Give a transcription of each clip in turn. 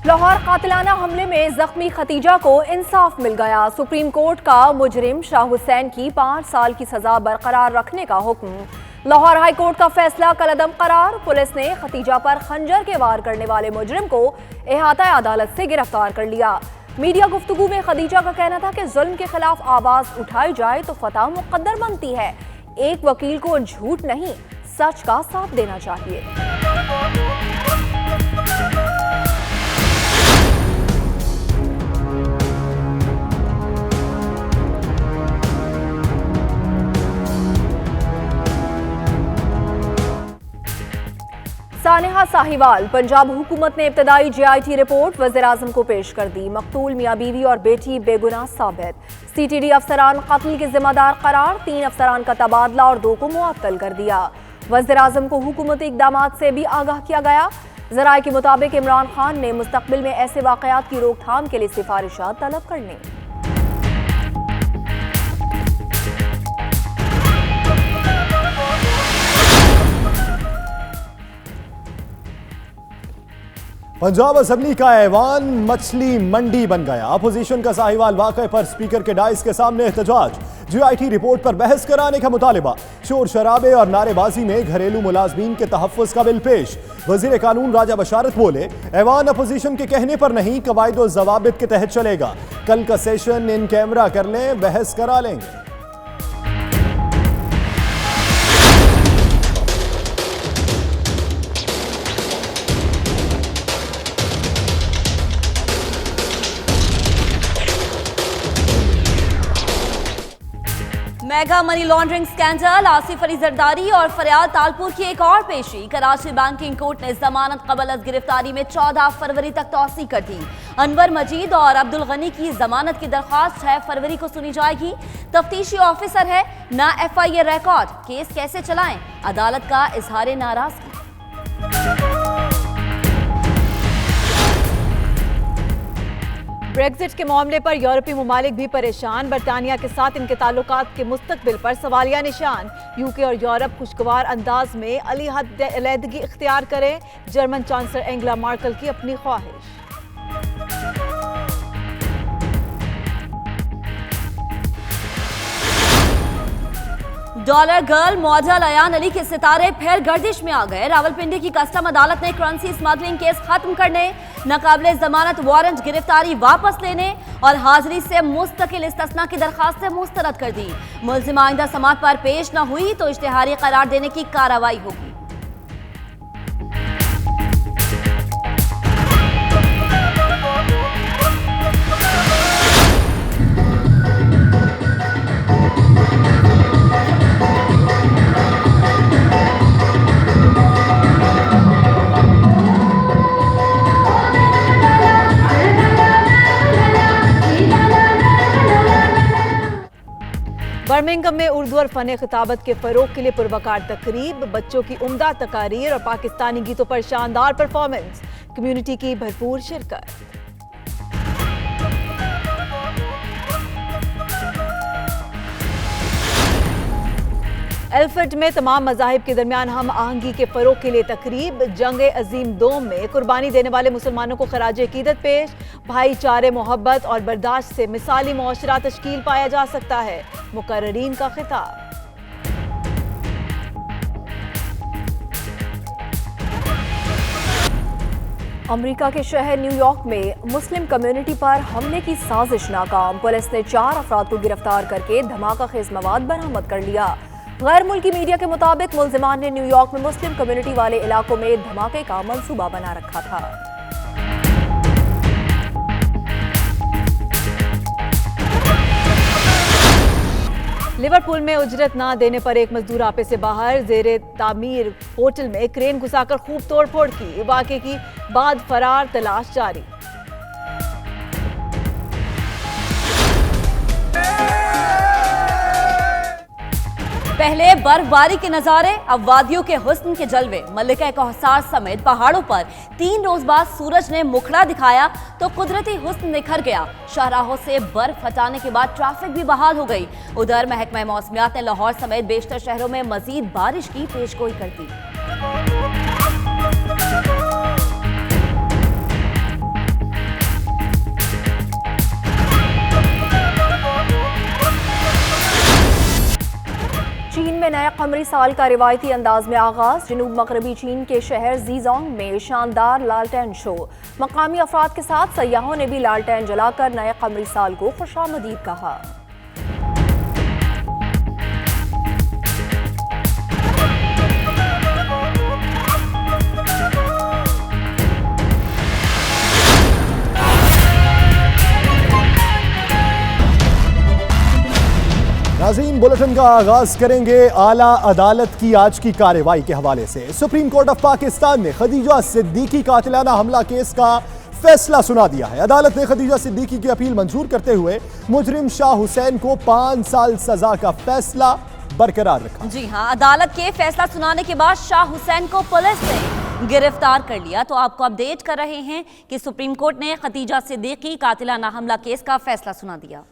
लाहौर कातिलाना हमले में जख्मी खतीजा को इंसाफ मिल गया। सुप्रीम कोर्ट का मुजरिम शाह हुसैन की 5 साल की सजा बरकरार रखने का हुक्म। लाहौर हाई कोर्ट का फैसला कलअदम करार। पुलिस ने खतीजा पर खंजर के वार करने वाले मुजरिम को इहाता अदालत से गिरफ्तार कर लिया। मीडिया गुफ्तगू में खदीजा का कहना था कि जुल्म के खिलाफ आवाज उठाई जाए तो फतह मुकद्दर बनती है। एक वकील को झूठ नहीं, सच का साथ देना चाहिए। सानेहा साहिवाल। पंजाब हुकूमत ने इब्तदाई JIT रिपोर्ट वज़ीर-ए-आज़म को पेश कर दी। मकतूल मियां बीवी और बेटी बेगुनाह साबित। CTD अफसरान कत्ल के जिम्मेदार करार। 3 अफसरान का तबादला और 2 को मुअत्तल कर दिया। वज़ीर-ए-आज़म को हुकूमती इक़दामात से भी आगाह किया गया। ज़राए के मुताबिक इमरान खान ने मुस्तक़बिल में ऐसे वाक़यात की रोकथाम के लिए सिफारिशात तलब करने। पंजाब असेंबली का ऐवान मछली मंडी बन गया। अपोजिशन का साहिवाल वाक़े पर स्पीकर के डाइस के सामने एहतजाज। JIT रिपोर्ट पर बहस कराने का मुतालिबा। शोर शराबे और नारेबाजी में घरेलू मुलाजमीन के तहफ़्फ़ुज़ का बिल पेश। वज़ीर कानून राजा बशारत बोले, ऐवान अपोजिशन के कहने पर नहीं, कवायद और ज़वाबित के तहत चलेगा। कल का सेशन इन कैमरा कर लें, बहस करा लेंगे। Mega money laundering scandal, Asif Ali Zardari और फरियाद तालपुर की एक और पेशी। कराची बैंकिंग कोर्ट ने जमानत कबल अज गिरफ्तारी में 14 फरवरी तक तौसी कर दी। अनवर मजीद और अब्दुल गनी की जमानत की दरख्वास्त 6 फरवरी को सुनी जाएगी। तफ्तीशी ऑफिसर है ना FIA रिकॉर्ड, केस कैसे चलाएं, अदालत का इजहार नाराजगी। ब्रेक्जिट के मामले पर यूरोपीय ममालिक भी परेशान। बरतानिया के साथ इनके ताल्लुकात के मुस्तकबिल पर सवालिया निशान। UK और यूरोप खुशगवार अंदाज में अलहदगी इख्तियार करें, जर्मन चांसलर एंगेला मर्केल की अपनी ख्वाहिश। Dollar girl model Ayyan Ali के सितारे फिर गर्दिश में आ गए। रावलपिंडी की कस्टम अदालत ने करेंसी स्मगलिंग केस खत्म करने, नाकाबिले जमानत वारंट गिरफ्तारी वापस लेने और हाजिरी से मुस्तकिल इस्तिस्ना की दरखास्तें मुस्तरद कर दी। मुल्जिम आइंदा समात पर पेश न हुई तो इश्तिहारी करार देने की कार्रवाई होगी। बर्मिंघम में उर्दू और फ़न खिताबत के फ़रोग के लिए पुरवकार तकरीब। बच्चों की उम्दा तकारीर और पाकिस्तानी गीतों पर शानदार परफॉर्मेंस। कम्युनिटी की भरपूर शिरकत। एल्फर्ट में तमाम मज़ाहिब के दरमियान हम आहंगी के फ़रोग के लिए तकरीब। जंग अजीम दोम में कुर्बानी देने वाले मुसलमानों को खराज अकीदत पेश। भाईचारे, मोहब्बत और बर्दाश्त से मिसाली मुआशरा तश्कील पाया जा सकता है, मुकर्ररीन का खिताब। अमेरिका के शहर न्यूयॉर्क में मुस्लिम कम्युनिटी पर हमले की साजिश नाकाम। पुलिस ने 4 अफराद को गिरफ्तार करके धमाका खेज मवाद बरामद कर लिया। गैर मुल्की मीडिया के मुताबिक मुल्जिमान ने न्यूयॉर्क में मुस्लिम कम्युनिटी वाले इलाकों में धमाके का मंसूबा बना रखा था। लिवरपूल में उजरत ना देने पर एक मजदूर आपे से बाहर। जेरे तामीर होटल में क्रेन घुसाकर खूब तोड़फोड़ की। वाक़े की बाद फरार, तलाश जारी। पहले बर्फबारी के नजारे, अब वादियों के हुस्न के जलवे। मल्लिका कौसार समेत पहाड़ों पर 3 रोज बाद सूरज ने मुखड़ा दिखाया तो कुदरती हुस्न निखर गया। शाहराहों से बर्फ हटाने के बाद ट्रैफिक भी बहाल हो गई। उधर महकमा मौसमियात ने लाहौर समेत बेशतर शहरों में मजीद बारिश की पेशगोई कर दी। कमरी साल का रिवायती अंदाज में आगाज। जनूब मगरबी चीन के शहर जीजोंग में शानदार लालटेन शो। मकामी अफराद के साथ सयाहों ने भी लालटेन जलाकर नए कमरी साल को खुशामदीद कहा। नाज़रीन, बुलेटिन का आगाज करेंगे आला अदालत की आज की कार्रवाई के हवाले से। सुप्रीम कोर्ट ऑफ पाकिस्तान ने खदीजा सिद्दीकी कातिलाना हमला केस का फैसला सुना दिया है। अदालत ने खदीजा सिद्दीकी की अपील मंजूर करते हुए मुजरिम शाह हुसैन को 5 साल सजा का फैसला बरकरार रखा। जी हां, अदालत के फैसला सुनाने के बाद शाह हुसैन को पुलिस ने गिरफ्तार कर लिया। तो आपको अपडेट कर रहे हैं कि सुप्रीम कोर्ट ने खदीजा सिद्दीकी कातिलाना हमला केस का फैसला सुना दिया।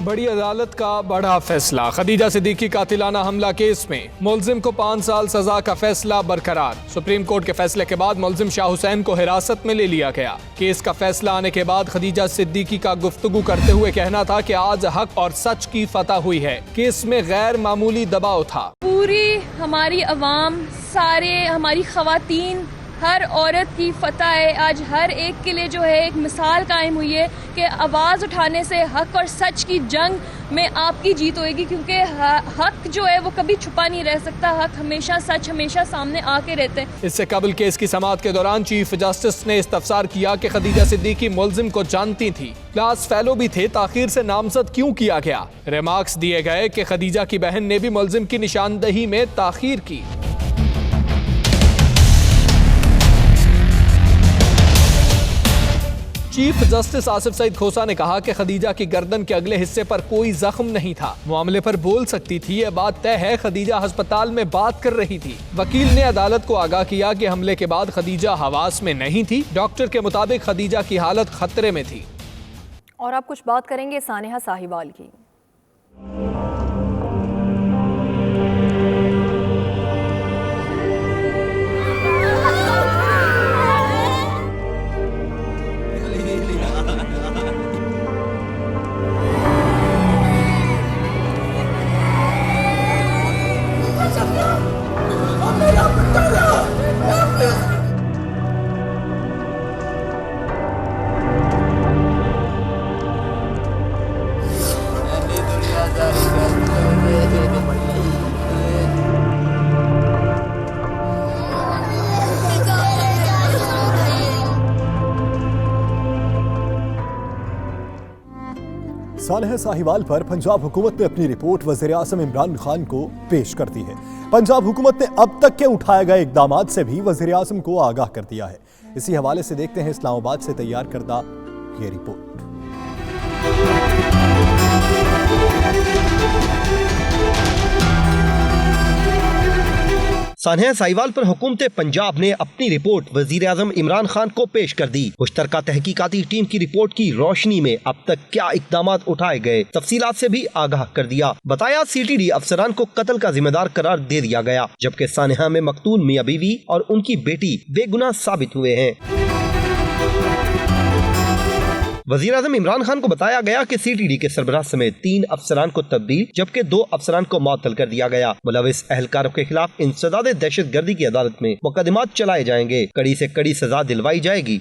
बड़ी अदालत का बड़ा फैसला। खदीजा सिद्दीकी कातिलाना हमला केस में मुलजिम को 5 साल सजा का फैसला बरकरार। सुप्रीम कोर्ट के फैसले के बाद मुलजिम शाह हुसैन को हिरासत में ले लिया गया। केस का फैसला आने के बाद खदीजा सिद्दीकी का गुफ्तगू करते हुए कहना था कि आज हक और सच की फतह हुई है। केस में गैर मामूली दबाव था। पूरी हमारी अवाम, सारे हमारी खवातीन, हर औरत की फतह है। आज हर एक के लिए जो है एक मिसाल कायम हुई है कि आवाज़ उठाने से हक और सच की जंग में आपकी जीत होएगी, क्योंकि हक जो है वो कभी छुपा नहीं रह सकता। हक हमेशा, सच हमेशा सामने आके रहते हैं। इससे कबल केस की समाअत के दौरान चीफ जस्टिस ने इस्तफसार किया कि खदीजा सिद्दीकी मुलजिम को जानती थी, क्लास फेलो भी थे, ताखीर से नामजद क्यों किया गया। रिमार्क्स दिए गए कि खदीजा की बहन ने भी मुलजिम की निशानदही में ताखीर की। चीफ जस्टिस आसिफ सईद खोसा ने कहा कि खदीजा की गर्दन के अगले हिस्से पर कोई जख्म नहीं था, मामले पर बोल सकती थी, यह बात तय है। खदीजा अस्पताल में बात कर रही थी। वकील ने अदालत को आगाह किया कि हमले के बाद खदीजा हवास में नहीं थी। डॉक्टर के मुताबिक खदीजा की हालत खतरे में थी। और अब कुछ बात करेंगे सानेहा साहिवाल की। सानेहा साहिवाल पर पंजाब हुकूमत ने अपनी रिपोर्ट वज़ीर आज़म इमरान खान को पेश कर दी है। पंजाब हुकूमत ने अब तक के उठाए गए इक़दामात से भी वज़ीर आज़म को आगाह कर दिया है। इसी हवाले से देखते हैं इस्लामाबाद से तैयार करदा ये रिपोर्ट। सानेहा साहिवाल पर हुकूमत पंजाब ने अपनी रिपोर्ट वजीर आज़म इमरान खान को पेश कर दी। मुश्तरका तहकीकाती टीम की रिपोर्ट की रोशनी में अब तक क्या इक़दामात उठाए गए, तफसीलात से भी आगाह कर दिया। बताया CTD अफसरान को कत्ल का जिम्मेदार करार दे दिया गया, जबकि सानेहा में मकतूल मियां बीवी और उनकी बेटी बेगुनाह साबित हुए हैं। वज़ीर आज़म इमरान खान को बताया गया कि CTD के सरबराह समेत 3 अफसरान को तब्दील जबकि 2 अफसरान को मुअत्तल कर दिया गया। मुलविस अहलकारों के खिलाफ इंसदाद दहशतगर्दी की अदालत में मुकदमात चलाए जाएंगे, कड़ी से कड़ी सजा दिलवाई जाएगी।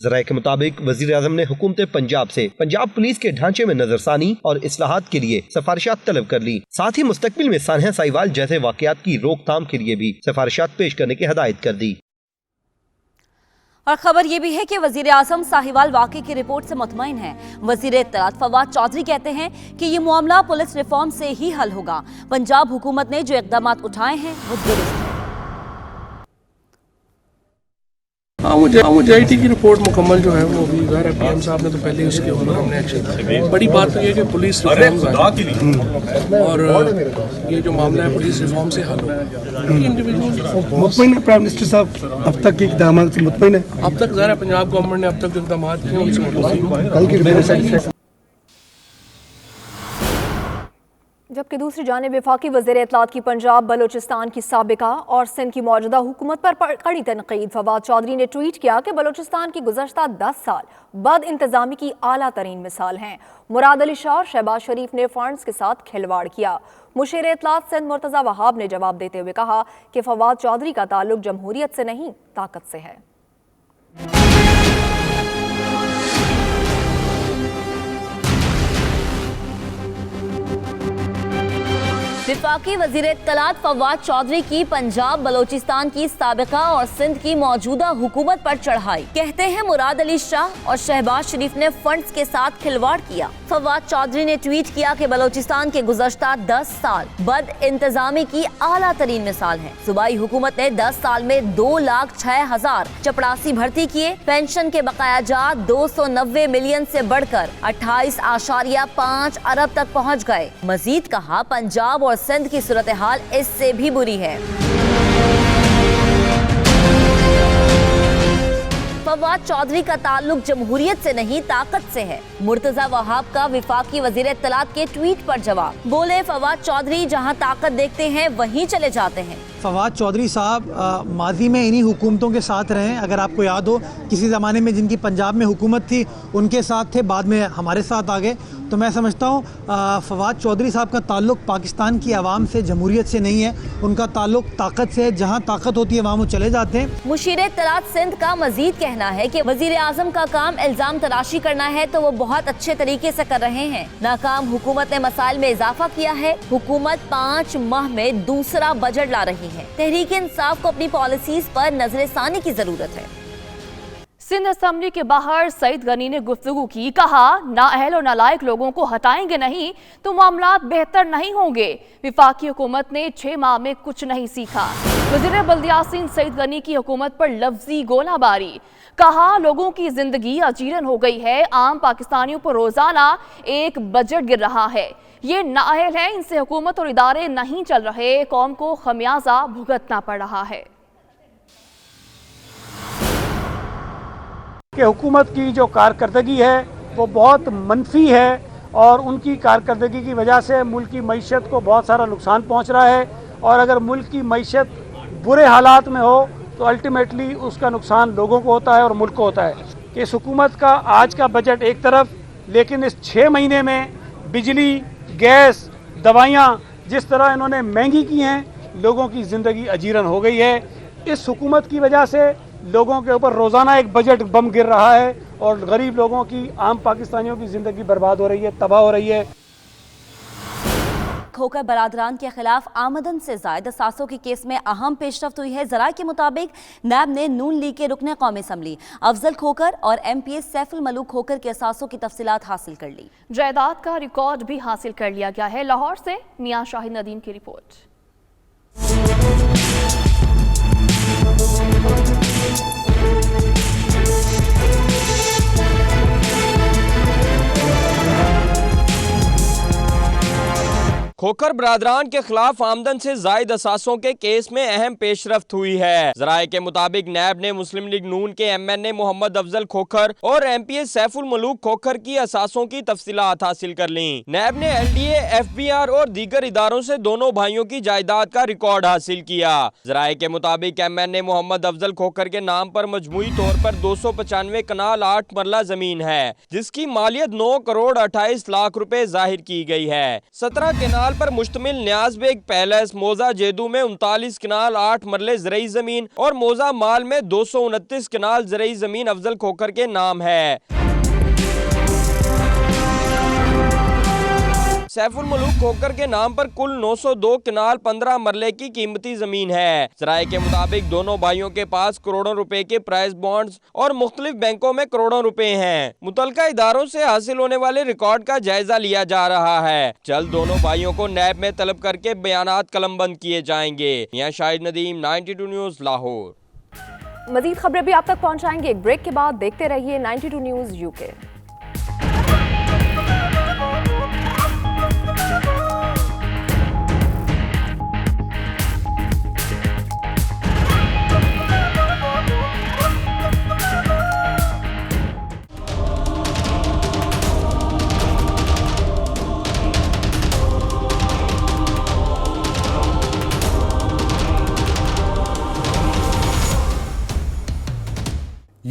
ज़राए के मुताबिक वज़ीर आज़म ने हुकूमत पंजाब से पंजाब पुलिस के ढांचे में नजरसानी और इस्लाहात के लिए सिफारिशात तलब कर ली। साथ ही मुस्तकबिल में सानेहा साहिवाल जैसे वाक़यात की रोकथाम के लिए भी सिफारिशात पेश करने की हदायत कर दी। और खबर ये भी है कि वजीर आज़म साहिवाल वाकई की रिपोर्ट से मुतमईन है। वजीर इत्तलात फवाद चौधरी कहते हैं कि ये मामला पुलिस रिफॉर्म से ही हल होगा। पंजाब हुकूमत ने जो इक़दामात उठाए हैं वो दुरुस्त हैं। मुझे IT की रिपोर्ट मुकम्मल जो है वो भी ज़ाहिर है PM साहब ने तो पहले उसके ऊपर हमने एक्शन। बड़ी बात तो ये कि पुलिस रिफॉर्म और ये जो मामला है पुलिस रिफॉर्म से हल होगा। मुतमईन प्राइम मिनिस्टर साहब अब तक के इक़दाम से मुतमईन है? अब तक ज़ाहिर है पंजाब गवर्नमेंट ने अब तक जो इक़दाम किए उनसे मुतमईन। जबकि दूसरी जानिब वफाकी वज़ीर इत्तलात की पंजाब बलोचिस्तान की साबिका और सिंध की मौजूदा हुकूमत पर कड़ी तनकीद। फवाद चौधरी ने ट्वीट किया कि बलोचिस्तान की गुज़श्ता 10 साल बद इंतज़ामी की आला तरीन मिसाल हैं। मुराद अली शाह और शहबाज शरीफ ने फंड्स के साथ खिलवाड़ किया। मुशीर इत्तलात सिंध मुर्तज़ा वहाब ने जवाब देते हुए कहा कि फवाद चौधरी का ताल्लुक जमहूरियत से नहीं ताकत से है। वफाकी वज़ीर इत्तलात फवाद चौधरी की पंजाब बलोचिस्तान की साबिका और सिंध की मौजूदा हुकूमत पर चढ़ाई। कहते हैं मुराद अली शाह और शहबाज शरीफ ने फंड्स के साथ खिलवाड़ किया। फवाद चौधरी ने ट्वीट किया कि बलोचिस्तान के गुज़श्ता 10 साल बद इंतजामी की आला तरीन मिसाल है। सूबाई हुकूमत ने 10 साल में 2,06,000 चपड़ासी भर्ती किए। पेंशन के बकाया जात 290 मिलियन से बढ़कर 28.5 अरब तक पहुँच गए। मजीद कहा पंजाब और सिंध की सूरत हाल इससे भी बुरी है। फवाद चौधरी का ताल्लुक जमहूरियत से नहीं ताकत से है। मुर्तजा वहाब का वफाकी वज़ीर इत्तलात के ट्वीट पर जवाब। बोले फवाद चौधरी जहां ताकत देखते हैं वहीं चले जाते हैं। फवाद चौधरी साहब माजी में इन्हीं हुकूमतों के साथ रहे। अगर आपको याद हो किसी ज़माने में जिनकी पंजाब में हुकूमत थी उनके साथ थे, बाद में हमारे साथ आ गए। तो मैं समझता हूँ फवाद चौधरी साहब का ताल्लुक पाकिस्तान की आवाम से जमहूरियत से नहीं है, उनका ताल्लुक ताकत से है। जहाँ ताकत होती है वहाँ वो चले जाते हैं। मुशीर इत्तलात सिंध का मजीद कहना है कि वज़ीर आज़म का काम इल्ज़ाम तराशी करना है तो वो बहुत अच्छे तरीके से कर रहे हैं। नाकाम हुकूमत ने मसाइल में इजाफा किया है। हुकूमत 5 माह में दूसरा बजट ला रही है। तहरीक इंसाफ को अपनी पॉलिसीज पर नजरसानी की जरूरत है। सिंध असेंबली के बाहर सईद गनी ने गुफ्तगू की। कहा नाअहल और नालायक लोगों को हटाएंगे नहीं तो मामला बेहतर नहीं होंगे। वफाकी हुकूमत ने 6 माह में कुछ नहीं सीखा। वज़ीर बल्दियात सईद गनी की हुकूमत पर लफ्जी गोलाबारी। कहा लोगों की जिंदगी अजीरन हो गई है। आम पाकिस्तानियों पर रोजाना एक बजट गिर रहा है। ये नाअहल है, इनसे हुकूमत और इदारे नहीं चल रहे। कौम को खमियाजा भुगतना पड़ रहा है। कि हुकूमत की जो कारकर्दगी है वो बहुत मनफी है और उनकी कारकर्दगी की वजह से मुल्क की मईशत को बहुत सारा नुकसान पहुंच रहा है। और अगर मुल्क की मईशत बुरे हालात में हो तो अल्टीमेटली उसका नुकसान लोगों को होता है और मुल्क को होता है। कि इस हुकूमत का आज का बजट एक तरफ, लेकिन इस 6 महीने में बिजली, गैस, दवाइयाँ जिस तरह इन्होंने महंगी की हैं, लोगों की ज़िंदगी अजीरन हो गई है। इस हुकूमत की वजह से लोगों के ऊपर रोज़ाना एक बजट बम गिर रहा है और गरीब लोगों की, आम पाकिस्तानियों की ज़िंदगी बर्बाद हो रही है, तबाह हो रही है। खोकर बरादरान के खिलाफ आमदन से ज़ायद असासों के केस में अहम पेशरफ्त हुई है। ज़राए के मुताबिक नैब ने नून लीग के रुकने कौमी असम्बली अफजल खोकर और MPA सैफुल मलूक खोकर के असासों की तफसीलात हासिल कर ली। जायदाद का रिकॉर्ड भी हासिल कर लिया गया है। लाहौर से मियां शाहिद नदीम की रिपोर्ट। खोकर बरादरान के खिलाफ आमदन से जायद असासों के केस में अहम पेशरफ्त हुई है। जराये के मुताबिक नैब ने मुस्लिम लीग नून के MNA मोहम्मद अफजल खोकर और MPA सैफुल मलूक खोकर की असासों की तफसीलात हासिल कर ली। नैब ने LDA, FBR और दीगर इदारों से दोनों भाइयों की जायदाद का रिकॉर्ड हासिल किया। जराये के मुताबिक MNA मोहम्मद अफजल खोकर के नाम पर मजमूई तौर पर 295 कनाल 8 मरला जमीन है, जिसकी मालियत 9 करोड़ 28 लाख रुपए जाहिर की गई है। 17 कनाल पर मुश्तमिल न्याज बेग पैलेस मौजा जेदू में 39 कनाल 8 मरले ज़रई जमीन और मौजा माल में 229 कनाल ज़रई जमीन अफजल खोकर के नाम है। सैफुल मलूक खोकर के नाम पर कुल 902 कनाल 15 मरले की कीमती जमीन है। जराये के मुताबिक दोनों भाइयों के पास करोड़ों रुपए के प्राइस बॉन्ड्स और मुख्तलिफ बैंकों में करोड़ों रुपए हैं। मुतलका इदारों से हासिल होने वाले रिकॉर्ड का जायजा लिया जा रहा है। जल्द दोनों भाइयों को नैब में तलब करके बयानात कलमबंद किए जाएंगे। यहाँ शाहिद नदीम, 92 न्यूज़, लाहौर। मजीद खबरें भी आप तक पहुंचाएंगे। एक ब्रेक के बाद देखते रहिए 92 न्यूज़ UK।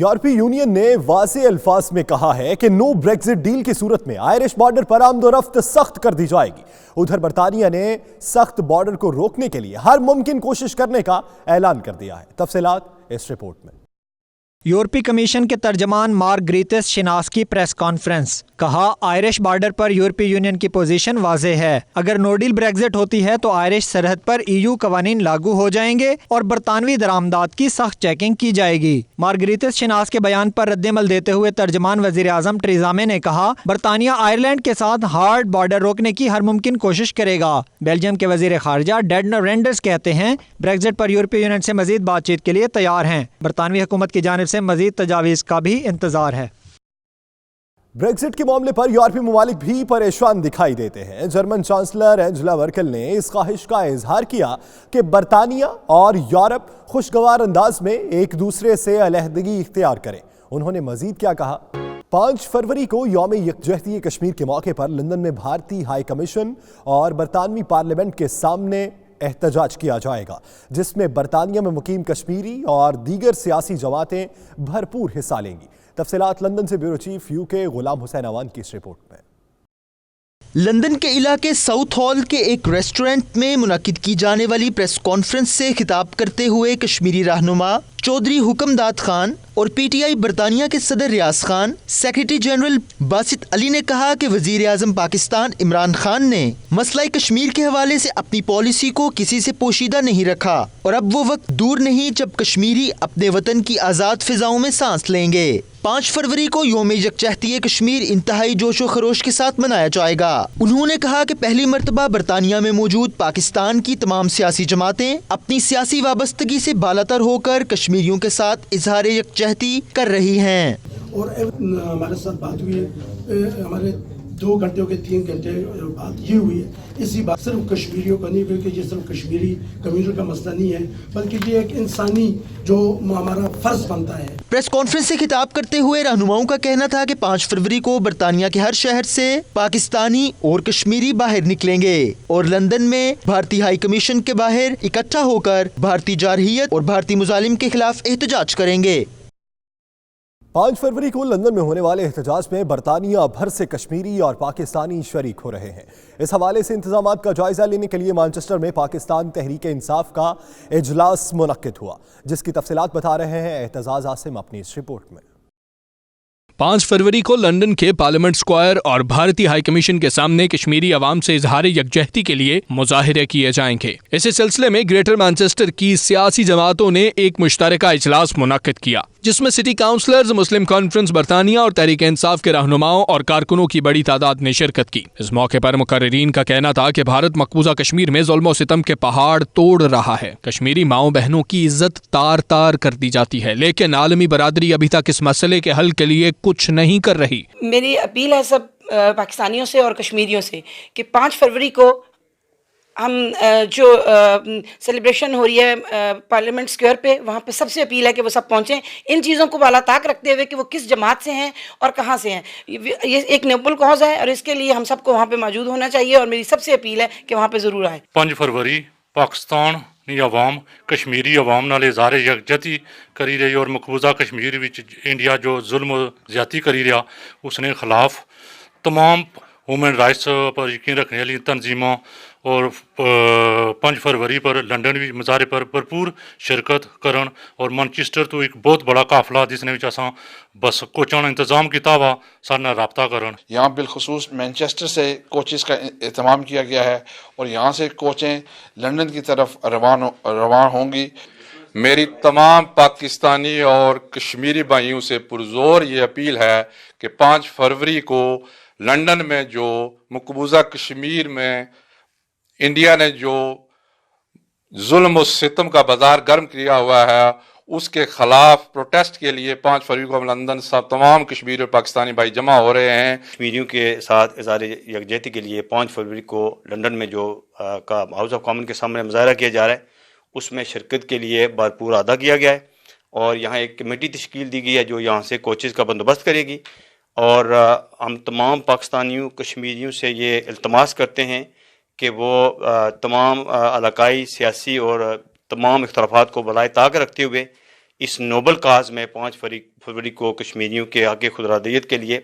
यूरोपीय यूनियन ने वाज़ेह अल्फाज में कहा है कि नो ब्रेक्जिट डील की सूरत में आयरिश बॉर्डर पर आमदोरफ्त सख्त कर दी जाएगी। उधर बरतानिया ने सख्त बॉर्डर को रोकने के लिए हर मुमकिन कोशिश करने का ऐलान कर दिया है। तफसीलात इस रिपोर्ट में। यूरोपीय कमीशन के तर्जमान मार्गरीतिस शिनास की प्रेस कॉन्फ्रेंस। कहा, आयरिश बॉर्डर पर यूरोपीय यूनियन की पोजीशन वाज़ेह है। अगर नो डील ब्रेक्जिट होती है तो आयरिश सरहद पर EU कवानीन लागू हो जाएंगे और बरतानवी दरामदात की सख्त चेकिंग की जाएगी। मार्गरीतिस शिनास के बयान पर रद्दमल देते हुए तर्जमान वजीर आजम टेरेसा मे ने कहा, बरतानिया आयरलैंड के साथ हार्ड बॉर्डर रोकने की हर मुमकिन कोशिश करेगा। बेल्जियम के वजीर खारजा डेडनर रेंडर्स कहते हैं, ब्रेक्जिट पर यूरोपीय यूनियन से मजीद बातचीत के लिए तैयार हैं। बरतानवी हुकूमत की जानिब से मजीद तजावीज़ का भी इंतजार है। ब्रेक्जिट के मामले पर यूरोपीय ममालिक भी परेशान दिखाई देते हैं। जर्मन चांसलर एंजेला मर्केल ने इस ख्वाहिश का इजहार किया कि बरतानिया और यूरोप खुशगवार अंदाज में एक दूसरे से अलहदगी इख्तियार करें। उन्होंने मजीद क्या कहा, 5 फरवरी को यौम यकजहती कश्मीर के मौके पर लंदन में भारतीय हाई कमीशन और बरतानवी पार्लियामेंट के सामने एहतजाज किया जाएगा, जिसमें बरतानिया में मुकीम कश्मीरी और दीगर सियासी जमातें भरपूर हिस्सा लेंगी। तफसीलात लंदन से bureau chief UK Ghulam Hussain Awan की इस रिपोर्ट में। लंदन के इलाके साउथ हॉल के एक रेस्टोरेंट में मुनाकिद की जाने वाली प्रेस कॉन्फ्रेंस से खिताब करते हुए कश्मीरी रहनुमा चौधरी हुक्मदाद खान और PTI बरतानिया के सदर रियाज खान, सेक्रेटरी जनरल बासित अली ने कहा कि वजीर आजम पाकिस्तान इमरान खान ने मसला कश्मीर के हवाले से अपनी पॉलिसी को किसी से पोशीदा नहीं रखा और अब वो वक्त दूर नहीं जब कश्मीरी अपने वतन की आज़ाद फिजाओं में सांस लेंगे। 5 फरवरी को यौम यकजहती कश्मीर इंतहाई जोशो खरोश के साथ मनाया जाएगा। उन्होंने कहा कि पहली मरतबा बरतानिया में मौजूद पाकिस्तान की तमाम सियासी जमातें अपनी सियासी वाबस्तगी से बालातर होकर कश्मीरियों के साथ इजहार यकजहती कर रही हैं। और हमारे साथ बात हुई है, हमारे 2 घंटे के 3 घंटे बात ये हुई है। इसी बात सिर्फ कश्मीरियों का नहीं, बल्कि ये सिर्फ कश्मीरी कम्युनिटी का मसला नहीं है, बल्कि ये एक इंसानी जो हमारा फर्ज बनता है। प्रेस कॉन्फ्रेंस से खिताब करते हुए रहनुमाओं का कहना था कि 5 फरवरी को बरतानिया के हर शहर से पाकिस्तानी और कश्मीरी बाहर निकलेंगे और लंदन में भारतीय हाई कमीशन के बाहर इकट्ठा होकर भारतीय जारहियत और भारतीय मुजालिम के खिलाफ एहतजाज करेंगे। 5 फरवरी को लंदन में होने वाले एहतजाज में बरतानिया भर से कश्मीरी और पाकिस्तानी शरीक हो रहे हैं। इस हवाले से इंतजामात का जायजा लेने के लिए मैनचेस्टर में पाकिस्तान तहरीक इंसाफ का इजलास मुनक्किद हुआ, जिसकी तफसीलात बता रहे हैं एहतजाज आसिम अपनी इस रिपोर्ट में। 5 फरवरी को लंदन के पार्लियामेंट स्क्वायर और भारतीय हाई कमीशन के सामने कश्मीरी अवाम से इजहार यकजहती के लिए मुजाहिरे किए जाएंगे। इसी सिलसिले में ग्रेटर मैनचेस्टर की सियासी जमातों ने एक मुश्तरका इजलास मुनक्किद किया, जिसमें सिटी काउंसलर्स, मुस्लिम कॉन्फ्रेंस बरतानिया और तहरीक इंसाफ के रहनुमाओं और कारकुनों की बड़ी तादाद ने शिरकत की। इस मौके पर मुकर्रिरीन का कहना था कि भारत मकबूजा कश्मीर में जुल्म और सितम के पहाड़ तोड़ रहा है। कश्मीरी माओ बहनों की इज्जत तार तार कर दी जाती है, लेकिन आलमी बरादरी अभी तक इस मसले के हल के लिए कुछ नहीं कर रही। मेरी अपील है सब पाकिस्तानियों से और कश्मीरियों से कि 5 फरवरी को हम जो सेलिब्रेशन हो रही है पार्लियामेंट स्क्वायर पे, वहाँ पे सबसे अपील है कि वो सब पहुँचें, इन चीज़ों को बाला ताक रखते हुए कि वो किस जमात से हैं और कहाँ से हैं। ये एक नोबल कॉज है और इसके लिए हम सबको वहाँ पे मौजूद होना चाहिए और मेरी सबसे अपील है कि वहाँ पे ज़रूर आए। 5 फरवरी पाकिस्तान अवाम कश्मीरी अवाम नाल इज़हार यकजहती करी रही और मकबूजा कश्मीर विच इंडिया जो जुल्म ज्यादती करी रहा, उसने खिलाफ तमाम ह्यूमन राइट्स पर यकीन रखने वाली तंजीमों और 5 फरवरी पर लंडन भी मुजाहरे पर भरपूर शिरकत करन और मैनचेस्टर तो एक बहुत बड़ा काफिला जिसने विच असां बस कोचां इंतजाम किया वा सारे नाल राबता करन। यहाँ बिलखसूस मैनचेस्टर से कोचेस का एहतमाम किया गया है और यहाँ से कोचें लंदन की तरफ रवान होंगी। मेरी तमाम पाकिस्तानी और कश्मीरी भाइयों से पुरजोर ये अपील है कि 5 फरवरी को लंदन में जो मकबूजा कश्मीर में इंडिया ने जो जुल्म और सितम का बाजार गर्म किया हुआ है, उसके खिलाफ प्रोटेस्ट के लिए 5 फरवरी को हम लंदन सब तमाम कश्मीरी और पाकिस्तानी भाई जमा हो रहे हैं। कश्मीरियों के साथ इज़हार यकजहती के लिए 5 फरवरी को लंदन में जो का हाउस ऑफ कॉमन के सामने मुजाहरा किया जा रहा है, उसमें शिरकत के लिए भरपूर अदा किया गया है और यहाँ एक कमेटी तश्कील दी गई है जो यहाँ से कोचेज़ का बंदोबस्त करेगी। और हम तमाम पाकिस्तानियों कश्मीरियों से ये इल्तमास करते हैं कि वो तमाम इलाकाई सियासी और तमाम इख्तलाफात को बलाए ताक रखते हुए इस नोबल काज में 5 फरवरी को कश्मीरियों के आगे खुदरादियत के लिए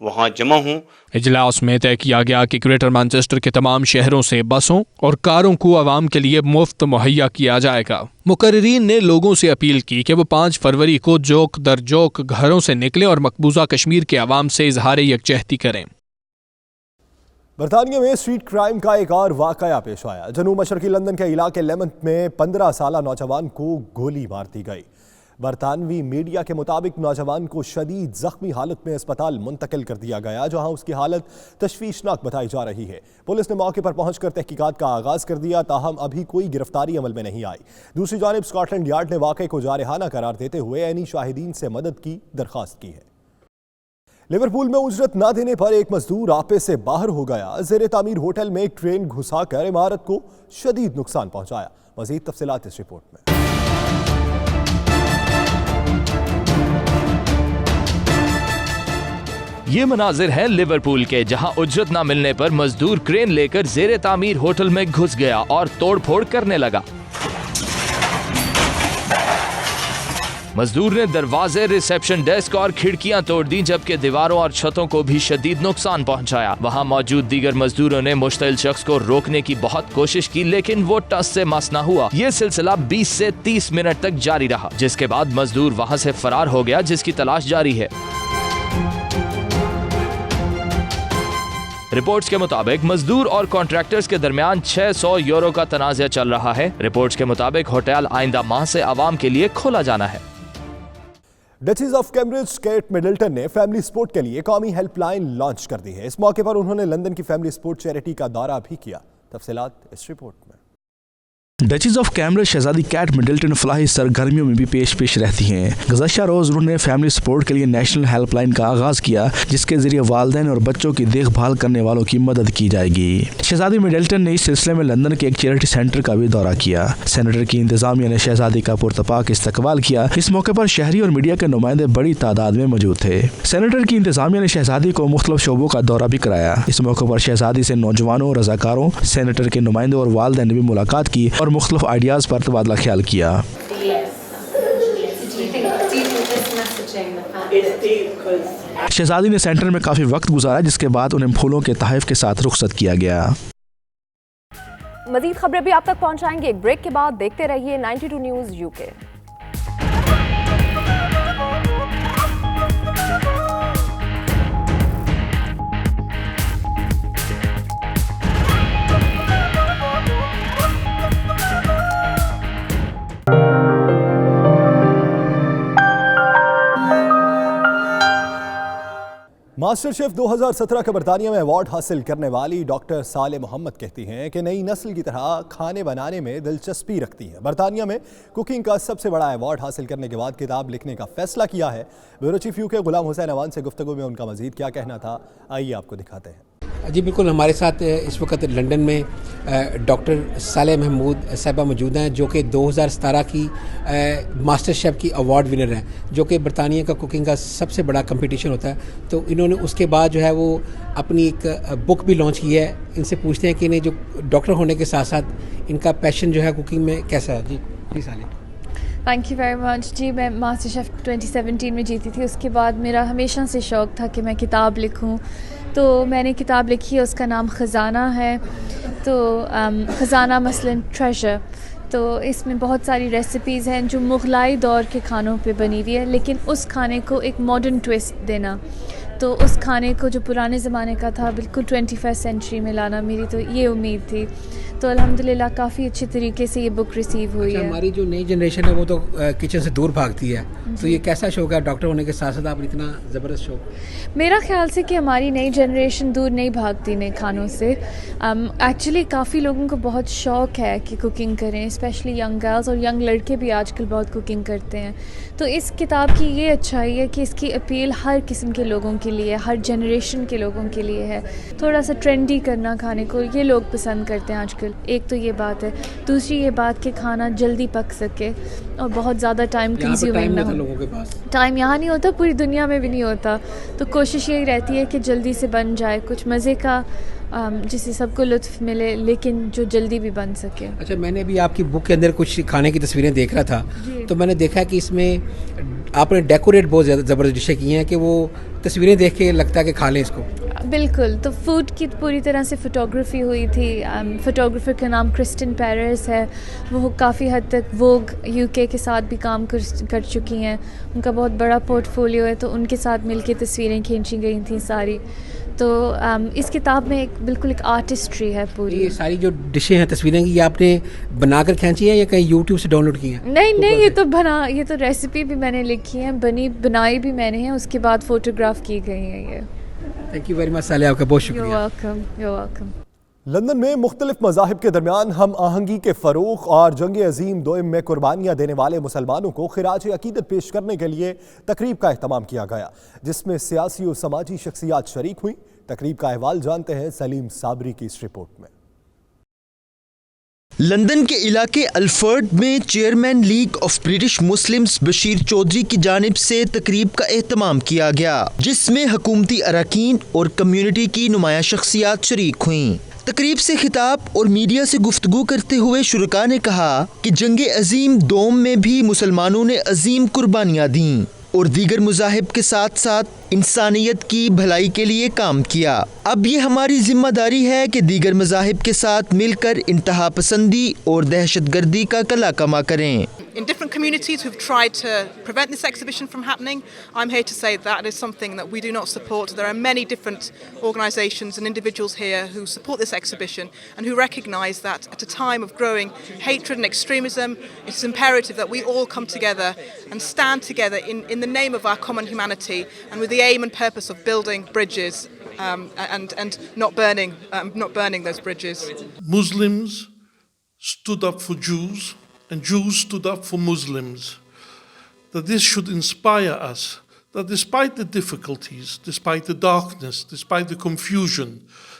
वहाँ जमा हूँ। इजलास में तय किया गया कि ग्रेटर मैनचेस्टर के तमाम शहरों से बसों और कारों को आवाम के लिए मुफ्त मुहैया किया जाएगा। मुकर्रीरीन ने लोगों से अपील की कि वो 5 फरवरी को जोक दर जोक घरों से निकले और मकबूजा कश्मीर के आवाम से इजहार यकजहती करें। बरतानिया में स्ट्रीट क्राइम का एक और वाकया पेश आया। जनूब मशरकी लंदन के इलाके लेमंथ में 15 साला नौजवान को गोली मार दी गई। बरतानवी मीडिया के मुताबिक नौजवान को शदीद जख्मी हालत में अस्पताल मुंतकिल कर दिया गया, जहां उसकी हालत तशवीशनाक बताई जा रही है। पुलिस ने मौके पर पहुंचकर तहकीकात का आगाज कर दिया, ताहम अभी कोई गिरफ्तारी अमल में नहीं आई। दूसरी जानिब स्कॉटलैंड यार्ड ने वाकये को जारहाना करार देते हुए ऐनी शाहिदीन से मदद की दरख्वास्त की है। लिवरपूल में उजरत न देने पर एक मजदूर आपे से बाहर हो गया। जेर तामीर होटल में एक ट्रेन घुसाकर इमारत को शदीद नुकसान पहुंचाया। मजीद तफसीलात इस रिपोर्ट में। ये मनाजिर है लिवरपूल के, जहां उजरत न मिलने पर मजदूर क्रेन लेकर जेर तामीर होटल में घुस गया और तोड़फोड़ करने लगा। मजदूर ने दरवाजे, रिसेप्शन डेस्क और खिड़कियां तोड़ दी, जबकि दीवारों और छतों को भी शदीद नुकसान पहुंचाया। वहां मौजूद दीगर मजदूरों ने मुश्तिल शख्स को रोकने की बहुत कोशिश की, लेकिन वो टस से मस न हुआ। ये सिलसिला 20 से 30 मिनट तक जारी रहा, जिसके बाद मजदूर वहां से फरार हो गया, जिसकी तलाश जारी है। रिपोर्ट्स के मुताबिक मजदूर और कॉन्ट्रैक्टर्स के दरमियान 600 यूरो का तनाज़ा चल रहा है। रिपोर्ट्स के मुताबिक होटल आइंदा माह से आवाम के लिए खोला जाना है। Duchess of Cambridge Kate Middleton ने फैमिली स्पोर्ट के लिए कौमी हेल्पलाइन लॉन्च कर दी है। इस मौके पर उन्होंने लंदन की फैमिली स्पोर्ट चैरिटी का दौरा भी किया। तफसीलात इस रिपोर्ट में। Duchess of Cambridge Shahzadi cat Middleton Falahi सरगर्मियों में भी पेश रहती हैं। गुज़श्ता रोज़ उन्होंने फैमिली सपोर्ट के लिए नेशनल हेल्पलाइन का आगाज़ किया, जिसके जरिए वालिदैन और बच्चों की देखभाल करने वालों की मदद की जाएगी। शहजादी मिडल्टन ने इस सिलसिले में लंदन के एक चैरिटी सेंटर का भी दौरा किया। सेनेटर की इंतजामिया ने शहजादी का पुरतपाक इस्तकबाल किया। इस मौके पर शहरी और मीडिया के नुमाइंदे बड़ी तादाद में मौजूद थे। सेनेटर की इंतजामिया ने शहजादी को मुख्तलिफ शोबों का दौरा भी कराया। इस मौके पर शहजादी से नौजवानों, रजाकारों, सेनेटर के नुमाइंदों और वालिदैन ने भी मुलाकात की और मुख्तलिफ आइडियाज़ पर तबादला ख्याल किया। शहजादी ने सेंटर में काफ़ी वक्त गुजारा, जिसके बाद उन्हें फूलों के तहफ़ के साथ रुखसत किया गया। मजीद खबरें भी आप तक पहुंचाएंगे एक ब्रेक के बाद। देखते रहिए 92 न्यूज़ यूके। मास्टर शेफ 2017 के बरतानिया में अवार्ड हासिल करने वाली डॉक्टर साले मोहम्मद कहती हैं कि नई नस्ल की तरह खाने बनाने में दिलचस्पी रखती है। बरतानिया में कुकिंग का सबसे बड़ा अवार्ड हासिल करने के बाद किताब लिखने का फैसला किया है। Bureau chief UK Ghulam Hussain Awan से गुफ्तगू में उनका मजीद क्या कहना था, आइए आपको दिखाते हैं। जी बिल्कुल, हमारे साथ इस वक्त लंदन में डॉक्टर साले महमूद साहिबा मौजूद हैं, जो कि 2017 की मास्टर शेफ़ की अवार्ड विनर हैं, जो कि बरतानिया का कुकिंग का सबसे बड़ा कंपटीशन होता है। तो इन्होंने उसके बाद जो है वो अपनी एक बुक भी लॉन्च की है। इनसे पूछते हैं कि इन्हें जो डॉक्टर होने के साथ साथ इनका पैशन जो है कुकिंग में कैसा है। जी प्लीज़ साले। Thank you very much. जी मैं मास्टर शेफ़ 2017 में जीती थी। उसके बाद मेरा हमेशा से शौक़ था कि मैं किताब लिखूं, तो मैंने किताब लिखी है, उसका नाम ख़जाना है। तो ख़जाना मसलन ट्रेजर, तो इसमें बहुत सारी रेसिपीज़ हैं जो मुग़लाई दौर के खानों पे बनी हुई है, लेकिन उस खाने को एक मॉडर्न ट्विस्ट देना। तो उस खाने को जो पुराने ज़माने का था बिल्कुल 21st सेंचुरी में लाना, मेरी तो ये उम्मीद थी। तो अल्हम्दुलिल्लाह काफ़ी अच्छे तरीके से ये बुक रिसीव हुई है। हमारी जो नई जनरेशन है वो तो किचन से दूर भागती है, तो ये कैसा शौक है डॉक्टर होने के साथ साथ आप इतना ज़बरदस्त शौक? मेरा ख्याल से कि हमारी नई जनरेशन दूर नहीं भागती नए खानों से। एक्चुअली काफ़ी लोगों को बहुत शौक़ है कि कुकिंग करें, स्पेशली यंग गर्ल्स और यंग लड़के भी आजकल बहुत कुकिंग करते हैं। तो इस किताब की ये अच्छाई है कि इसकी अपील हर किस्म के लोगों के लिए, हर जनरेशन के लोगों के लिए है। थोड़ा सा ट्रेंडी करना खाने को ये लोग पसंद करते हैं आजकल, एक तो ये बात है। दूसरी ये बात कि खाना जल्दी पक सके और बहुत ज़्यादा टाइम कंज्यूमिंग ना हो। लोगों के पास टाइम यहाँ नहीं होता, पूरी दुनिया में भी नहीं होता, तो कोशिश यही रहती है कि जल्दी से बन जाए, कुछ मज़े का जिससे सबको लुत्फ़ मिले लेकिन जो जल्दी भी बन सके। अच्छा, मैंने भी आपकी बुक के अंदर कुछ खाने की तस्वीरें देख रहा था, तो मैंने देखा कि इसमें आपने डेकोरेट बहुत ज़्यादा ज़बरदस्त डिशें की हैं कि वो तस्वीरें देख के लगता है कि खा लें इसको। बिल्कुल, तो फूड की पूरी तरह से फ़ोटोग्राफी हुई थी। फ़ोटोग्राफ़र का नाम क्रिस्टन पेरेस है, वो काफ़ी हद तक वोग यूके के साथ भी काम कर चुकी हैं, उनका बहुत बड़ा पोर्टफोलियो है, तो उनके साथ मिलके तस्वीरें खींची गई थी सारी। तो इस किताब में बिल्कुल एक आर्टिस्ट्री है पूरी। ये सारी जो डिशें हैं, तस्वीरें की, ये आपने बनाकर खींची है या कहीं यूट्यूब से डाउनलोड की हैं? नहीं, ये तो रेसिपी भी मैंने लिखी है, बनाई भी मैंने है, उसके बाद फ़ोटोग्राफ की गई है ये। थैंक यू वेरी मच साले, आपका बहुत शुक्रिया। You're welcome. लंदन में मुख्तलिफ मज़ाहिब के दरमियान हम आहंगी के फ़रोग़ और जंग अज़ीम दोइम में कुर्बानियाँ देने वाले मुसलमानों को खिराज अकीदत पेश करने के लिए तकरीब का एहतमाम किया गया, जिसमें सियासी और समाजी शख्सियात शरीक हुई। तकरीब का अहवाल जानते हैं सलीम साबरी की इस रिपोर्ट में। लंदन के इलाके अल्फर्ड में chairman league of British Muslims Bashir Chaudhry की जानिब से तकरीब का एहतमाम किया गया, जिसमें हुकूमती अरकान और कम्युनिटी की नुमाया शख्सियात शरीक हुईं। तकरीब से खिताब और मीडिया से गुफ्तगू करते हुए शुरका ने कहा कि जंग अजीम दोम में भी मुसलमानों ने अजीम कुर्बानियाँ दीं और दीगर मज़ाहिब के साथ साथ इंसानियत की भलाई के लिए काम किया। अब ये हमारी जिम्मेदारी है कि दीगर मज़ाहिब के साथ मिलकर इंतहा पसंदी और दहशतगर्दी का कला कमा करें। In different communities who've tried to prevent this exhibition from happening, I'm here to say that is something that we do not support. There are many different organisations and individuals here who support this exhibition and who recognise that at a time of growing hatred and extremism, it is imperative that we all come together and stand together in the name of our common humanity and with the aim and purpose of building bridges and not burning those bridges. Muslims stood up for Jews and Jews stood up for Muslims. That this should inspire us, that despite the difficulties, despite the darkness, despite the confusion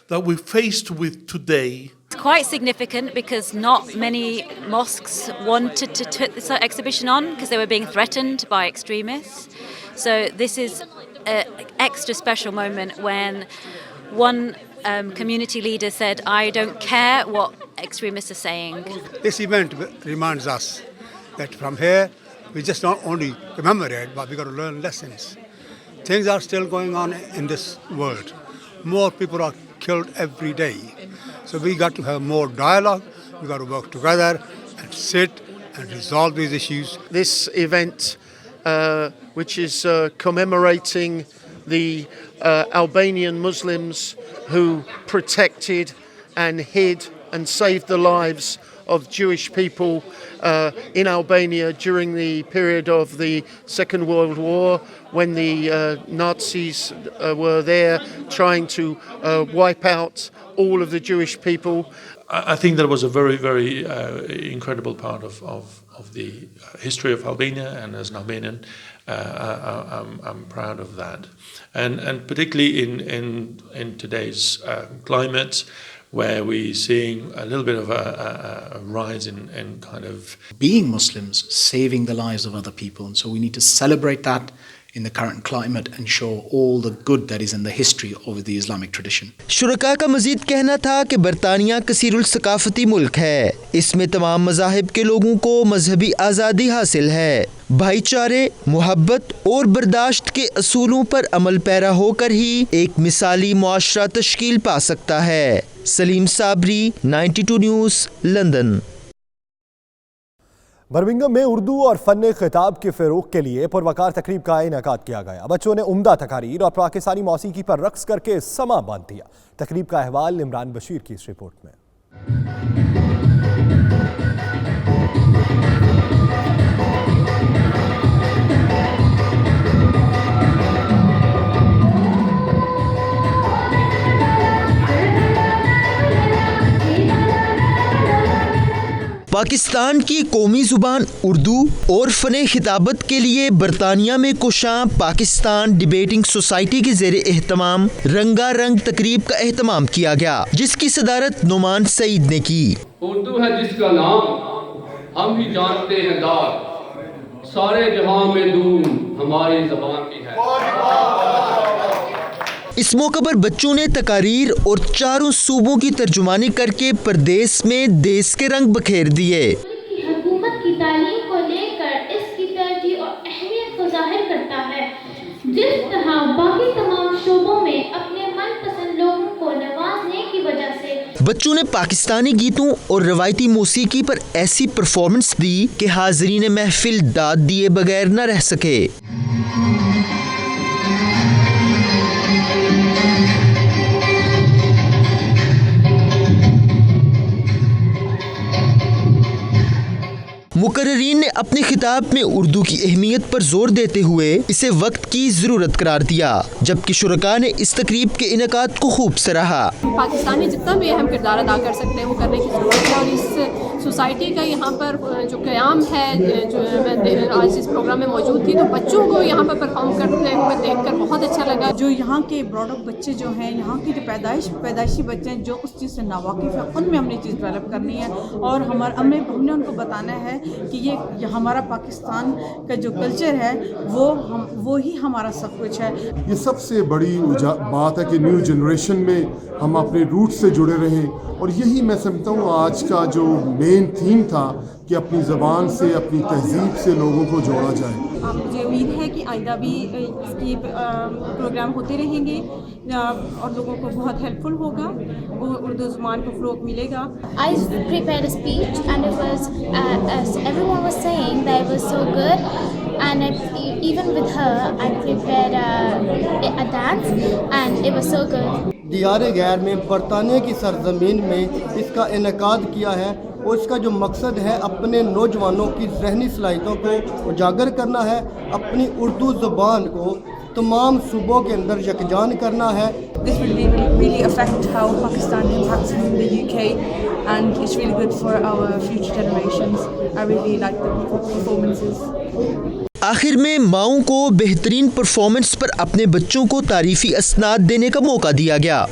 that we're faced with today. It's quite significant because not many mosques wanted to put this exhibition on because they were being threatened by extremists. So this is an extra special moment when one community leader said, I don't care what extremists are saying. This event reminds us that from here we just not only commemorate, but we got to learn lessons. Things are still going on in this world. More people are killed every day. So we got to have more dialogue, we got to work together and sit and resolve these issues. This event, which is commemorating the Albanian Muslims who protected and hid and saved the lives of Jewish people in Albania during the period of the Second World War, when the Nazis were there trying to wipe out all of the Jewish people. I think that was a very, very incredible part of the history of Albania, and as an Albanian, I'm proud of that. And particularly in today's climate, where we're seeing a little bit of a rise in kind of being Muslims, saving the lives of other people. And so we need to celebrate that in the current climate and show all the good that is in the history of the Islamic tradition. शुरका का मजीद कहना था कि बरतानिया कसीरुल सकाफती मुल्क है, इसमें तमाम मज़ाहिब के लोगों को मजहबी आज़ादी हासिल है। भाईचारे, मोहब्बत और बर्दाश्त के असूलों पर अमल पैरा होकर ही एक मिसाली मुआशरा तश्कील पा सकता है। Saleem Sabri, 92 news, London. Birmingham में उर्दू और फ़न खिताब के फ़रोग़ के लिए पुरवकार तकरीब का इनेकाद किया गया। बच्चों ने उम्दा तकारीर और पाकिस्तानी मौसीकी पर रक्स करके समा बांध दिया। तकरीब का अहवाल इमरान बशीर की इस रिपोर्ट में। पाकिस्तान की कौमी ज़ुबान उर्दू और फ़न खिताबत के लिए बरतानिया में कुशां पाकिस्तान डिबेटिंग सोसाइटी के ज़ेरे एहतमाम रंगारंग तकरीब का एहतमाम किया गया, जिसकी सदारत नुमान सईद ने की। उर्दू है जिसका नाम हम भी जानते हैं दार, सारे जहां में धूम हमारी ज़बान की है। इस मौके पर बच्चों ने तकारीर और चारों सूबों की तर्जुमानी करके प्रदेश में देश के रंग बखेर दिए। हुकूमत की तालीम को लेकर इसकी तरजीह और अहमियत को जाहिर करता है। जिस तरह बाकी तमाम शोबों में अपने मनपसंद लोगों को नवाजने की वजह से बच्चों ने पाकिस्तानी गीतों और रवायती मौसीकी पर ऐसी परफॉर्मेंस दी कि हाज़रीन महफिल दाद दिए बगैर न रह सके। मुकर्रीन ने अपने खिताब में उर्दू की अहमियत पर जोर देते हुए इसे वक्त की ज़रूरत करार दिया, जबकि शुरका ने इस तकरीब के इनेकाद को खूब सराहा। पाकिस्तानी जितना भी अहम किरदार अदा कर सकते हैं वो करने की ज़रूरत है और इस सोसाइटी का यहाँ पर जो क़याम है, जो मैं आज इस प्रोग्राम में मौजूद थी तो बच्चों को यहाँ पर परफॉर्म करते हुए देखकर बहुत अच्छा लगा। जो यहाँ के ब्रॉडअप बच्चे जो हैं, यहाँ की जो पैदाइशी बच्चे हैं जो उस चीज़ से नावाकिफ़ है, उनमें हमने चीज़ डेवलप करनी है और हमने उनको बताना है कि ये हमारा पाकिस्तान का जो कल्चर है वो ही हमारा सब कुछ है। ये सबसे बड़ी बात है कि न्यू जनरेशन में हम अपने रूट से जुड़े रहें और यही मैं समझता हूँ आज का जो मेन थीम था कि अपनी ज़बान से, अपनी तहजीब से लोगों को जोड़ा जाए। मुझे उम्मीद है कि आइंदा भी इसके प्रोग्राम होते रहेंगे और लोगों को बहुत हेल्पफुल होगा, वो उर्दू ज़ुबान को फ़रोग़ मिलेगा। I prepared a speech and it was as everyone was saying that it was so good and even with her I prepared a dance and it was so good. दियारे गैर में बरतानिया की सरजमीन में इसका इनेकाद किया है और इसका जो मकसद है अपने नौजवानों की ज़हनी सलाहियतों को उजागर करना है, अपनी उर्दू ज़ुबान को तमाम सूबों के अंदर यकजान करना है। This will really affect how Pakistan impacts in the UK and it's really good for our future generations. I really like the performances. आखिर में माओं को बेहतरीन परफॉर्मेंस पर अपने बच्चों को तारीफी असनाद देने का मौका दिया गया।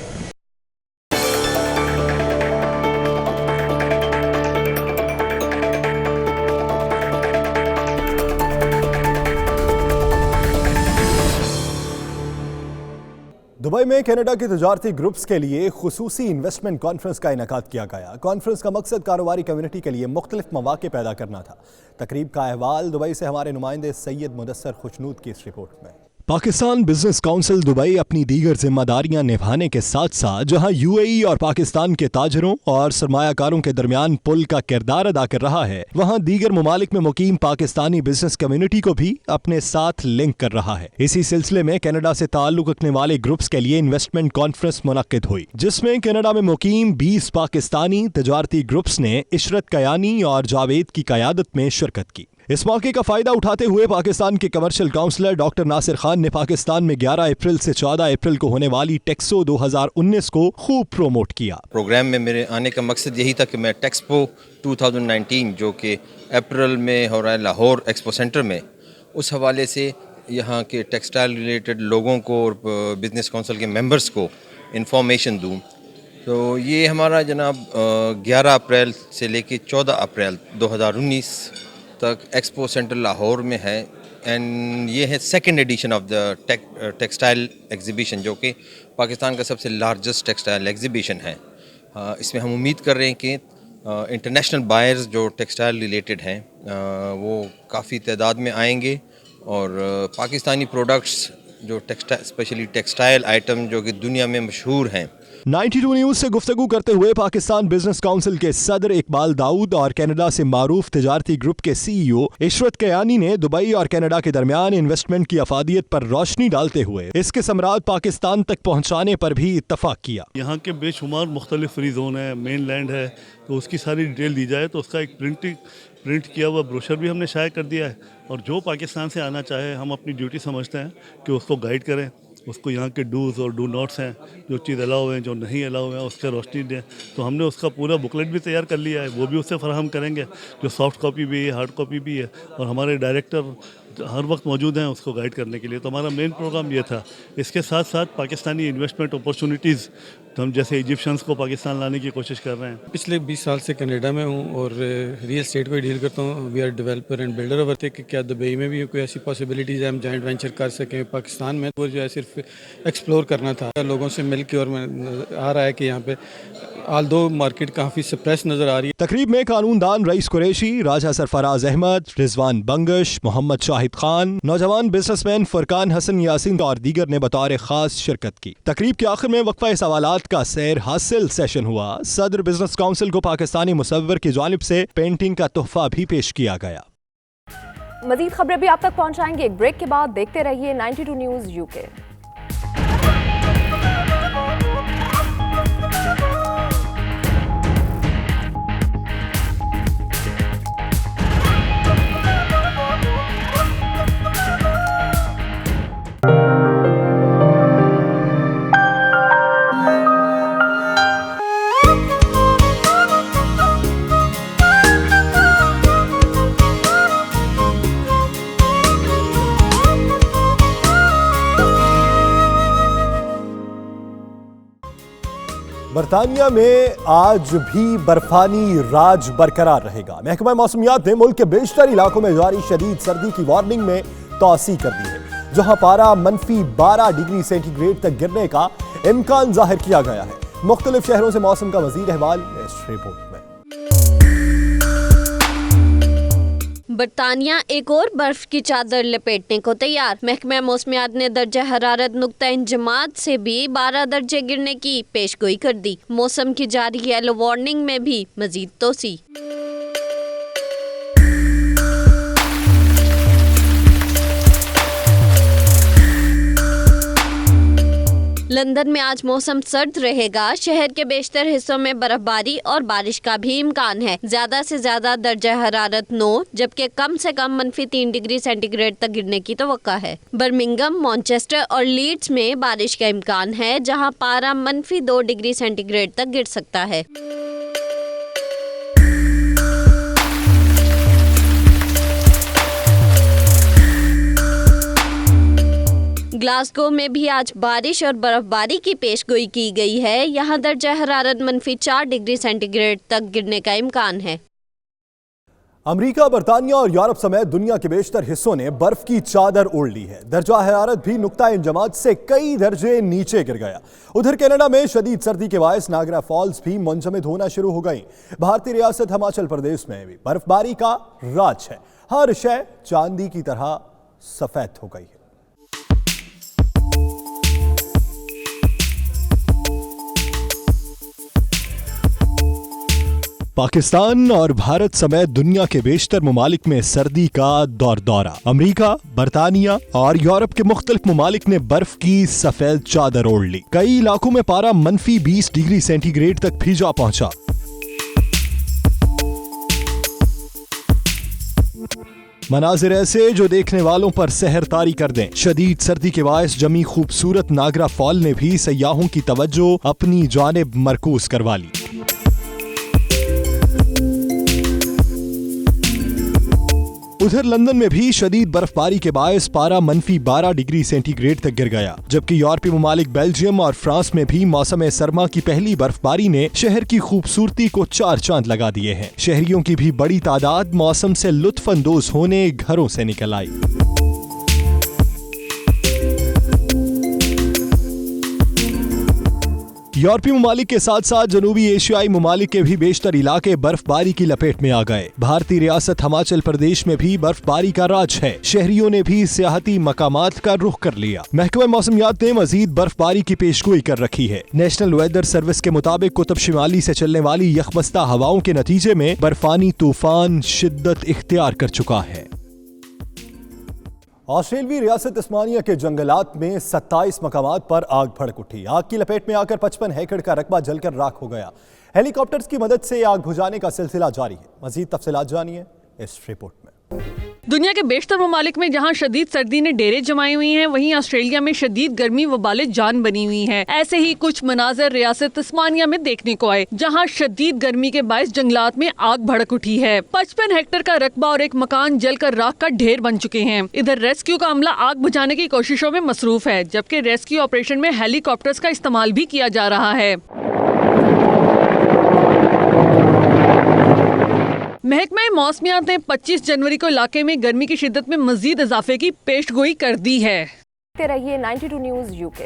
दुबई में कनाडा के तजारती ग्रुप्स के लिए खुसूसी इन्वेस्टमेंट कॉन्फ्रेंस का इनेकाद किया गया। कॉन्फ्रेंस का मकसद कारोबारी कम्युनिटी के लिए मुख्तलिफ मौके पैदा करना था। तकरीब का अहवाल दुबई से हमारे नुमाइंदे सैयद मुदस्सर खुशनूद की इस रिपोर्ट में। पाकिस्तान बिजनेस काउंसिल दुबई अपनी दीगर जिम्मेदारियां निभाने के साथ साथ जहां यूएई और पाकिस्तान के ताजरों और सरमायाकारों के दरमियान पुल का किरदार अदा कर रहा है, वहां दीगर ममालिक में मुकीम पाकिस्तानी बिजनेस कम्युनिटी को भी अपने साथ लिंक कर रहा है। इसी सिलसिले में कनाडा से ताल्लुक रखने वाले ग्रुप्स के लिए इन्वेस्टमेंट कॉन्फ्रेंस मुनक्किद हुई, जिसमें कनाडा में मुकीम 20 पाकिस्तानी तजारती ग्रुप्स ने इशरत कयानी और जावेद की क़यादत में शिरकत की। इस मौके का फायदा उठाते हुए पाकिस्तान के commercial counsellor doctor Nasir Khan ने पाकिस्तान में 11 अप्रैल से 14 अप्रैल को होने वाली टेक्सो 2019 को खूब प्रोमोट किया। प्रोग्राम में मेरे आने का मकसद यही था कि मैं टेक्सपो 2019 जो कि अप्रैल में हो रहा है लाहौर एक्सपो सेंटर में, उस हवाले से यहाँ के टेक्सटाइल रिलेटेड लोगों को और बिजनेस काउंसिल के मेंबर्स को इंफॉर्मेशन दूँ। तो ये हमारा जनाब 11 अप्रैल से लेके 14 अप्रैल 2019 तक एक्सपो सेंटर लाहौर में है एंड ये है second edition of the textile exhibition, जो कि पाकिस्तान का सबसे लार्जेस्ट टेक्सटाइल एग्जीबिशन है। इसमें हम उम्मीद कर रहे हैं कि इंटरनेशनल बायर्स जो टेक्सटाइल रिलेटेड हैं वो काफ़ी तादाद में आएंगे और पाकिस्तानी प्रोडक्ट्स जो टेक्सटाइल स्पेशली टेक्सटाइल आइटम जो कि दुनिया में मशहूर हैं। 92 न्यूज़ से गुफ्तगू करते हुए पाकिस्तान बिजनेस काउंसिल के सदर इकबाल दाऊद और कनाडा से मारूफ तजारती ग्रुप के CEO इशरत कयानी ने दुबई और कनाडा के दरमियान इन्वेस्टमेंट की अफादियत पर रोशनी डालते हुए इसके समरात पाकिस्तान तक पहुँचाने पर भी इत्तफाक किया। यहाँ के बेशुमार मुख्तलिफ फ्री जोन है, मेन लैंड है, तो उसकी सारी डिटेल दी जाए। तो उसका एक प्रिंट किया हुआ ब्रोशर भी हमने शाया कर दिया है और जो पाकिस्तान से आना चाहे हम अपनी ड्यूटी समझते हैं कि उसको गाइड करें, उसको यहाँ के डूज़ और डू नॉट्स हैं, जो चीज़ अलाउ है जो नहीं अलाउ है उससे रोशनी दें। तो हमने उसका पूरा बुकलेट भी तैयार कर लिया है, वो भी उससे फराहम करेंगे, जो सॉफ्ट कॉपी भी है, हार्ड कॉपी भी है। और हमारे डायरेक्टर हर वक्त मौजूद हैं उसको गाइड करने के लिए। तो हमारा मेन प्रोग्राम ये था। इसके साथ साथ पाकिस्तानी इन्वेस्टमेंट अपॉर्चुनिटीज़, तो हम जैसे इजिप्शियंस को पाकिस्तान लाने की कोशिश कर रहे हैं। पिछले 20 साल से कनाडा में हूँ और रियल एस्टेट को ही डील करता हूँ। We are developer and builder of earth. क्या दुबई में भी कोई ऐसी पॉसिबिलिटीज़ है हम जॉइंट वेंचर कर सकें पाकिस्तान में? वो जो है सिर्फ एक्सप्लोर करना था लोगों से मिल के। और आ रहा है कि यहाँ पे आल्दो मार्केट काफ़ी सप्रेस नज़र आ रही है। तकरीब में कानूनदान रईस कुरैशी, राजा सरफराज अहमद, रिजवान बंगश, मोहम्मद शाहिद खान, नौजवान बिजनेसमैन फुरकान हसन यासीन और दीगर ने बतौर खास शिरकत की। तकरीब के आखिर में वक्फा सवालात का सैर हासिल सेशन हुआ। सदर बिजनेस काउंसिल को पाकिस्तानी मुसव्विर की जानिब से पेंटिंग का तोहफा भी पेश किया गया। मजीद खबरें भी आप तक पहुंचाएंगे एक ब्रेक के बाद। देखते रहिए 92 न्यूज़ यूके। बरतानिया में आज भी बर्फानी राज बरकरार रहेगा। महकमा मौसमियात ने मुल्क के बेशतर इलाकों में जारी शदीद सर्दी की वार्निंग में तौसी कर दी है, जहां पारा -12 डिग्री सेंटीग्रेड तक गिरने का इम्कान जाहिर किया गया है। मुख्तलिफ शहरों से मौसम का मजीद अहवाल इस रिपोर्ट में। बरतानिया एक और बर्फ की चादर लपेटने को तैयार। महकमा मौसमियात ने दर्जा हरारत नुक्ता इंजमात से भी 12 दर्जे गिरने की पेशगोई कर दी। मौसम की जारी येलो वार्निंग में भी मजीद तोसी। लंदन में आज मौसम सर्द रहेगा। शहर के बेशतर हिस्सों में बर्फबारी और बारिश का भी इम्कान है। ज्यादा से ज्यादा दर्जा हरारत 9 जबकि कम से कम -3 डिग्री सेंटीग्रेड तक गिरने की तवक्का है। बर्मिंघम, मैनचेस्टर और लीड्स में बारिश का इम्कान है, जहां पारा -2 डिग्री सेंटीग्रेड तक गिर सकता है। ग्लासगो में भी आज बारिश और बर्फबारी की पेशगोई की गई है। यहाँ दर्जा हरारत -4 डिग्री सेंटीग्रेड तक गिरने का इम्कान है। अमेरिका, बरतानिया और यूरोप समेत दुनिया के बेशतर हिस्सों ने बर्फ की चादर ओढ़ ली है। दर्जा हरारत भी नुक्ता इंजमात से कई दर्जे नीचे गिर गया। उधर कनाडा में शदीद सर्दी के बायस नागरा फॉल्स भी मुंजमद होना शुरू हो गई। भारतीय रियासत हिमाचल प्रदेश में भी बर्फबारी का राज है। हर शय चांदी की तरह सफेद हो गई है। पाकिस्तान और भारत समेत दुनिया के बेशतर ममालिक में सर्दी का दौरा। अमेरिका, बरतानिया और यूरोप के मुख्तलिफ ममालिक ने बर्फ की सफेद चादर ओढ़ ली। कई इलाकों में पारा -20 डिग्री सेंटीग्रेड तक भी जा पहुंचा। मनाजिर ऐसे जो देखने वालों पर सहर तारी कर दें। शदीद सर्दी के बायस जमी खूबसूरत नागरा फॉल ने भी सयाहों की तवज्जो अपनी जानिब मरकूज करवा ली। उधर लंदन में भी शदीद बर्फबारी के बायस पारा -12 डिग्री सेंटीग्रेड तक गिर गया, जबकि यूरोपीय ममालिक बेल्जियम और फ्रांस में भी मौसम सरमा की पहली बर्फबारी ने शहर की खूबसूरती को 4 चांद लगा दिए हैं। शहरियों की भी बड़ी तादाद मौसम से लुत्फ अंदोज होने घरों से निकल आई। यूरोपीय ममालिक के साथ साथ जनूबी एशियाई ममालिक के भी बेशतर इलाके बर्फबारी की लपेट में आ गए। भारतीय रियासत हिमाचल प्रदेश में भी बर्फबारी का राज है। शहरियों ने भी सियाहती मकामात का रुख कर लिया। महकमा मौसमियात ने मजीद बर्फबारी की पेशगोई कर रखी है। नेशनल वेदर सर्विस के मुताबिक कुतुब शिमाली से चलने वाली यखबस्ता हवाओं के नतीजे में बर्फानी तूफान शिद्दत इख्तियार कर चुका है। ऑस्ट्रेलियाई रियासत तस्मानिया के जंगलात में 27 मकामात पर आग भड़क उठी। आग की लपेट में आकर 55 एकड़ का रकबा जलकर राख हो गया। हेलीकॉप्टर्स की मदद से आग बुझाने का सिलसिला जारी है। मजीद तफसीलात जानिए इस रिपोर्ट में। दुनिया के बेशतर ममालिक में जहां शदीद सर्दी ने डेरे जमाई हुई हैं, वहीं ऑस्ट्रेलिया में शदीद गर्मी वबाले जान बनी हुई है। ऐसे ही कुछ मनाजर रियासत तस्मानिया में देखने को आए, जहां शदीद गर्मी के बायस जंगलात में आग भड़क उठी है। 55 हेक्टेयर का रकबा और एक मकान जलकर राख का ढेर बन चुके हैं। इधर रेस्क्यू का अमला आग बुझाने की कोशिशों में मसरूफ है, जबकि रेस्क्यू ऑपरेशन में हेलीकॉप्टर्स का इस्तेमाल भी किया जा रहा है। महकमा मौसमियात ने 25 जनवरी को इलाके में गर्मी की शिद्दत में मजीद इजाफे की पेशगोई कर दी है। रहिए 92 न्यूज़ UK।